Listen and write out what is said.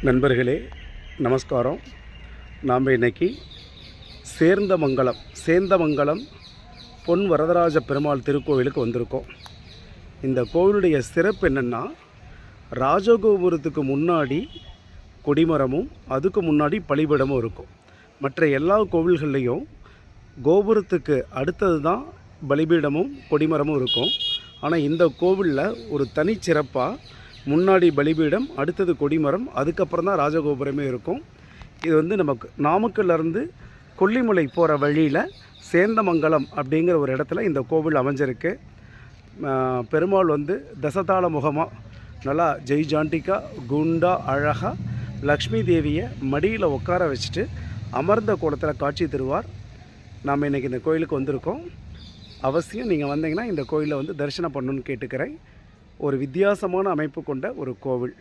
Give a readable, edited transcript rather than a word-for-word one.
நண்பர்களே நமஸ்காரம். நாம் இன்றைக்கி சேந்தமங்கலம் பொன் வரதராஜ பெருமாள் திருக்கோவிலுக்கு வந்திருக்கோம். இந்த கோவிலுடைய சிறப்பு என்னென்னா, ராஜகோபுரத்துக்கு முன்னாடி கொடிமரமும் அதுக்கு முன்னாடி பலிபீடமும் இருக்கும். மற்ற எல்லா கோவில்கள்லேயும் கோபுரத்துக்கு அடுத்தது தான் பலிபீடமும் கொடிமரமும் இருக்கும். ஆனால் இந்த கோவிலில் ஒரு தனிச்சிறப்பாக முன்னாடி பலிபீடம், அடுத்தது கொடிமரம், அதுக்கப்புறம் தான் ராஜகோபுரமே இருக்கும். இது நமக்கு நாமக்கல்லேருந்து கொல்லிமலை போகிற வழியில் சேந்தமங்கலம் அப்படிங்கிற ஒரு இடத்துல இந்த கோவில் அமைஞ்சிருக்கு. பெருமாள் தசதாள முகமாக நல்லா ஜெய்ஜாண்டிக்காக குண்டா அழகாக லக்ஷ்மி தேவியை மடியில் உட்கார வச்சுட்டு அமர்ந்த கோலத்தில் காட்சி தருவார். நாம் இன்றைக்கி இந்த கோயிலுக்கு வந்திருக்கோம். அவசியம் நீங்கள் வந்தீங்கன்னா இந்த கோயிலை தரிசனம் பண்ணணுன்னு கேட்டுக்கிறேன். ஒரு வித்தியாசமான அமைப்பு கொண்ட ஒரு கோவில்.